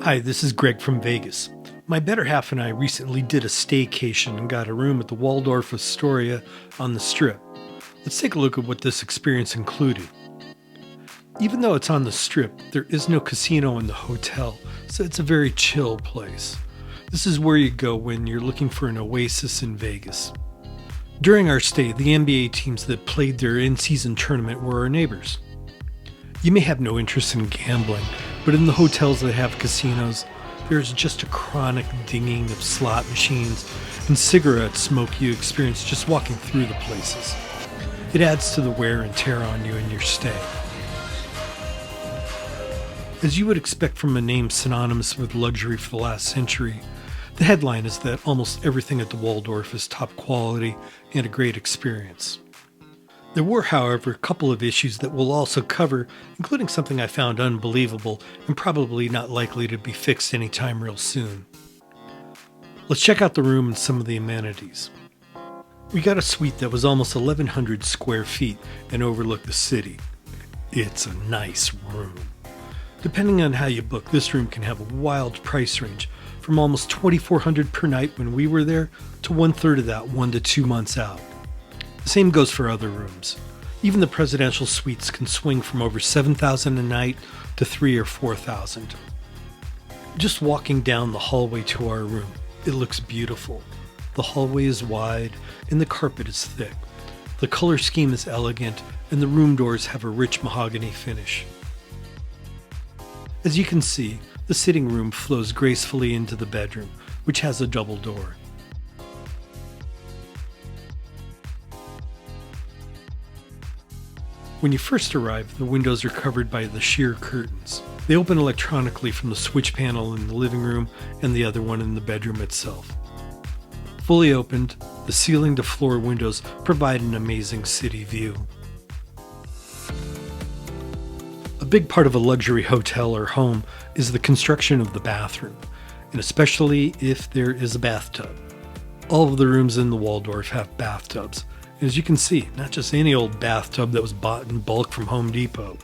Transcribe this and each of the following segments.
Hi, this is Greg from Vegas. My better half and I recently did a staycation and got a room at the Waldorf Astoria on the Strip. Let's take a look at what this experience included. Even though it's on the Strip, there is no casino in the hotel, so it's a very chill place. This is where you go when you're looking for an oasis in Vegas. During our stay, the NBA teams that played their in-season tournament were our neighbors. You may have no interest in gambling, but in the hotels that have casinos, there's just a chronic dinging of slot machines and cigarette smoke you experience just walking through the places. It adds to the wear and tear on you in your stay. As you would expect from a name synonymous with luxury for the last century, the headline is that almost everything at the Waldorf is top quality and a great experience. There were, however, a couple of issues that we'll also cover, including something I found unbelievable and probably not likely to be fixed anytime real soon. Let's check out the room and some of the amenities. We got a suite that was almost 1,100 square feet and overlooked the city. It's a nice room. Depending on how you book, this room can have a wild price range, from almost $2,400 per night when we were there to one-third of that 1 to 2 months out. The same goes for other rooms. Even the presidential suites can swing from over $7,000 a night to $3,000 or $4,000. Just walking down the hallway to our room, it looks beautiful. The hallway is wide and the carpet is thick. The color scheme is elegant and the room doors have a rich mahogany finish. As you can see, the sitting room flows gracefully into the bedroom, which has a double door. When you first arrive, the windows are covered by the sheer curtains. They open electronically from the switch panel in the living room and the other one in the bedroom itself. Fully opened, the ceiling to floor windows provide an amazing city view. A big part of a luxury hotel or home is the construction of the bathroom, and especially if there is a bathtub. All of the rooms in the Waldorf have bathtubs. As you can see, not just any old bathtub that was bought in bulk from Home Depot.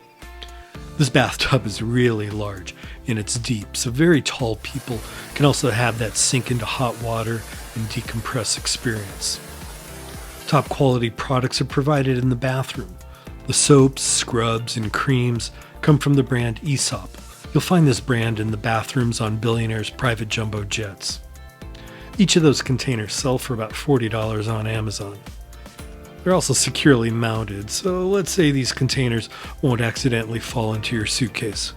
This bathtub is really large and it's deep, so very tall people can also have that sink into hot water and decompress experience. Top quality products are provided in the bathroom. The soaps, scrubs, and creams come from the brand Aesop. You'll find this brand in the bathrooms on billionaires' private jumbo jets. Each of those containers sell for about $40 on Amazon. They're also securely mounted, so let's say these containers won't accidentally fall into your suitcase.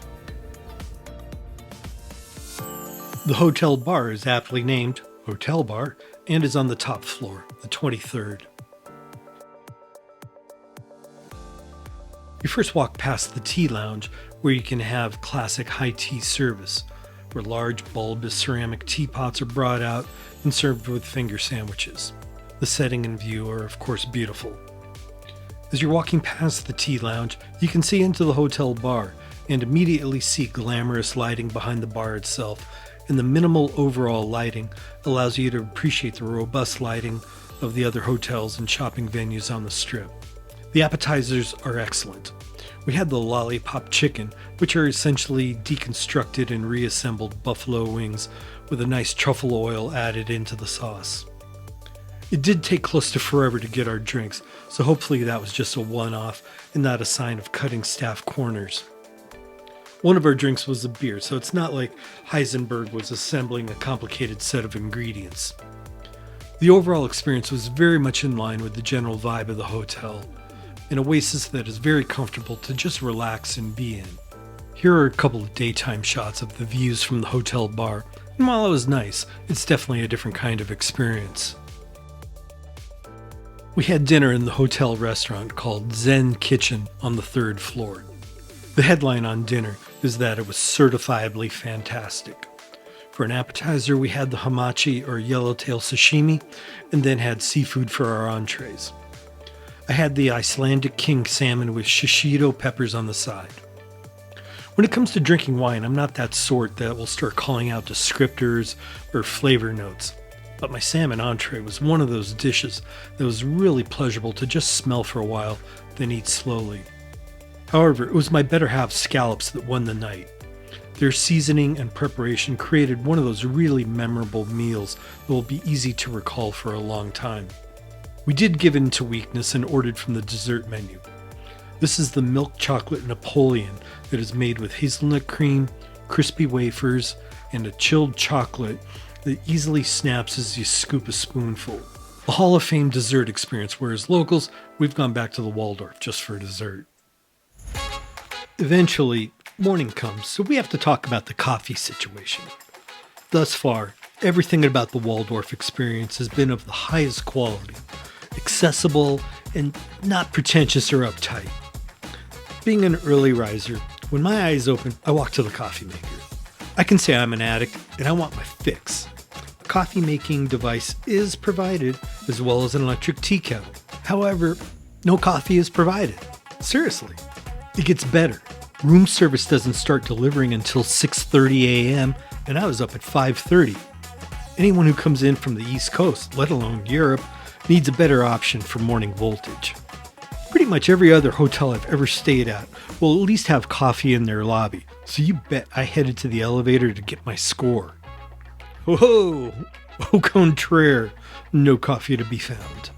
The hotel bar is aptly named Hotel Bar and is on the top floor, the 23rd. You first walk past the tea lounge where you can have classic high tea service, where large bulbous ceramic teapots are brought out and served with finger sandwiches. The setting and view are, of course, beautiful. As you're walking past the tea lounge, you can see into the hotel bar and immediately see glamorous lighting behind the bar itself, and the minimal overall lighting allows you to appreciate the robust lighting of the other hotels and shopping venues on the Strip. The appetizers are excellent. We had the lollipop chicken, which are essentially deconstructed and reassembled buffalo wings with a nice truffle oil added into the sauce. It did take close to forever to get our drinks, so hopefully that was just a one-off and not a sign of cutting staff corners. One of our drinks was a beer, so it's not like Heisenberg was assembling a complicated set of ingredients. The overall experience was very much in line with the general vibe of the hotel, an oasis that is very comfortable to just relax and be in. Here are a couple of daytime shots of the views from the hotel bar, and while it was nice, it's definitely a different kind of experience. We had dinner in the hotel restaurant called Zen Kitchen on the 3rd floor. The headline on dinner is that it was certifiably fantastic. For an appetizer, we had the hamachi or yellowtail sashimi, and then had seafood for our entrees. I had the Icelandic king salmon with shishito peppers on the side. When it comes to drinking wine, I'm not that sort that will start calling out descriptors or flavor notes. But my salmon entree was one of those dishes that was really pleasurable to just smell for a while, then eat slowly. However, it was my better half scallops that won the night. Their seasoning and preparation created one of those really memorable meals that will be easy to recall for a long time. We did give in to weakness and ordered from the dessert menu. This is the milk chocolate Napoleon that is made with hazelnut cream, crispy wafers, and a chilled chocolate that easily snaps as you scoop a spoonful. A Hall of Fame dessert experience, whereas locals, we've gone back to the Waldorf just for dessert. Eventually, morning comes, so we have to talk about the coffee situation. Thus far, everything about the Waldorf experience has been of the highest quality, accessible, and not pretentious or uptight. Being an early riser, when my eyes open, I walk to the coffee maker. I can say I'm an addict and I want my fix. A coffee making device is provided, as well as an electric tea kettle. However, no coffee is provided. Seriously, it gets better. Room service doesn't start delivering until 6:30 a.m. and I was up at 5:30. Anyone who comes in from the East Coast, let alone Europe, needs a better option for morning voltage. Pretty much every other hotel I've ever stayed at will at least have coffee in their lobby, so you bet I headed to the elevator to get my score. Whoa! Au contraire, no coffee to be found.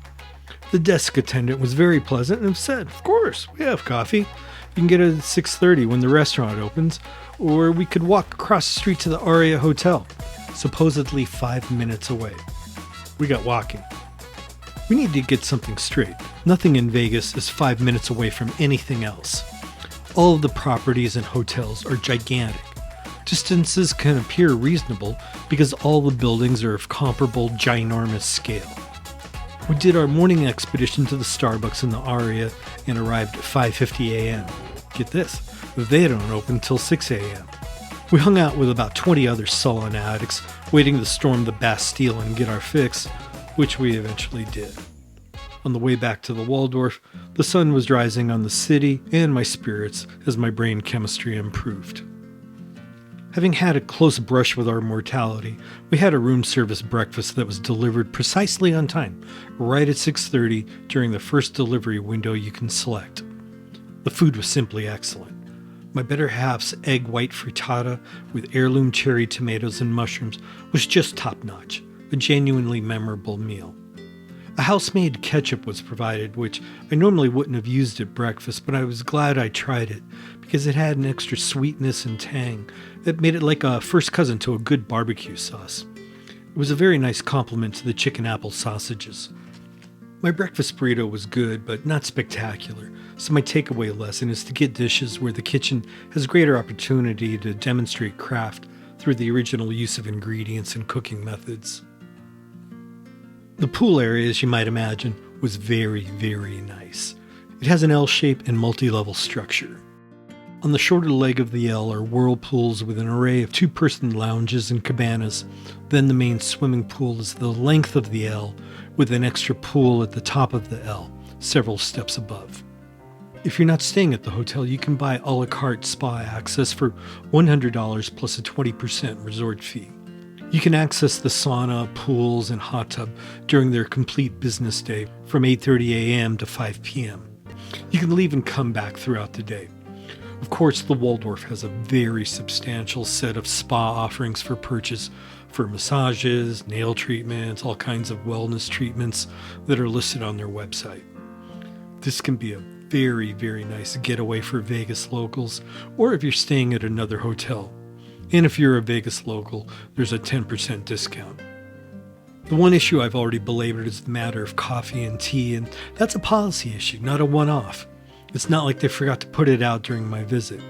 The desk attendant was very pleasant and said, "Of course, we have coffee. You can get it at 6:30 when the restaurant opens, or we could walk across the street to the Aria Hotel, supposedly 5 minutes away." We got walking. We need to get something straight. Nothing in Vegas is 5 minutes away from anything else. All of the properties and hotels are gigantic. Distances can appear reasonable because all the buildings are of comparable ginormous scale. We did our morning expedition to the Starbucks in the Aria and arrived at 5:50 a.m. Get this, they don't open till 6 a.m. We hung out with about 20 other sullen addicts, waiting to storm the Bastille and get our fix, which we eventually did. On the way back to the Waldorf, the sun was rising on the city and my spirits as my brain chemistry improved. Having had a close brush with our mortality, we had a room service breakfast that was delivered precisely on time, right at 6:30 during the first delivery window you can select. The food was simply excellent. My better half's egg white frittata with heirloom cherry tomatoes and mushrooms was just top-notch, a genuinely memorable meal. A house-made ketchup was provided, which I normally wouldn't have used at breakfast, but I was glad I tried it because it had an extra sweetness and tang that made it like a first cousin to a good barbecue sauce. It was a very nice compliment to the chicken apple sausages. My breakfast burrito was good, but not spectacular, so my takeaway lesson is to get dishes where the kitchen has greater opportunity to demonstrate craft through the original use of ingredients and cooking methods. The pool area, as you might imagine, was very, very nice. It has an L-shape and multi-level structure. On the shorter leg of the L are whirlpools with an array of two-person lounges and cabanas. Then the main swimming pool is the length of the L, with an extra pool at the top of the L, several steps above. If you're not staying at the hotel, you can buy a la carte spa access for $100 plus a 20% resort fee. You can access the sauna, pools, and hot tub during their complete business day from 8:30 a.m. to 5 p.m. You can leave and come back throughout the day. Of course, the Waldorf has a very substantial set of spa offerings for purchase for massages, nail treatments, all kinds of wellness treatments that are listed on their website. This can be a very, very nice getaway for Vegas locals, or if you're staying at another hotel. And if you're a Vegas local, there's a 10% discount. The one issue I've already belabored is the matter of coffee and tea, and that's a policy issue, not a one-off. It's not like they forgot to put it out during my visit.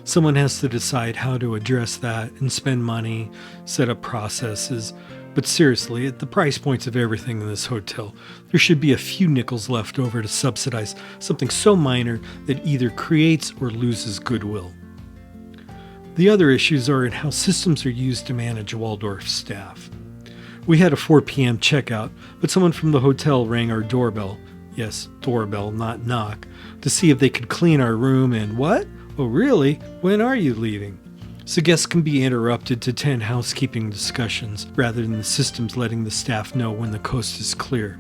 Someone has to decide how to address that and spend money, set up processes. But seriously, at the price points of everything in this hotel, there should be a few nickels left over to subsidize something so minor that either creates or loses goodwill. The other issues are in how systems are used to manage Waldorf staff. We had a 4 p.m. checkout, but someone from the hotel rang our doorbell, yes, doorbell, not knock, to see if they could clean our room and what? Oh really? When are you leaving? So guests can be interrupted to tend housekeeping discussions rather than the systems letting the staff know when the coast is clear.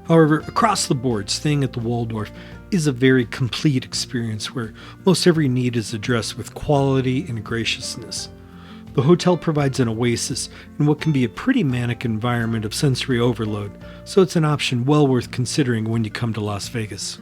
However, across the board, staying at the Waldorf is a very complete experience where most every need is addressed with quality and graciousness. The hotel provides an oasis in what can be a pretty manic environment of sensory overload, so it's an option well worth considering when you come to Las Vegas.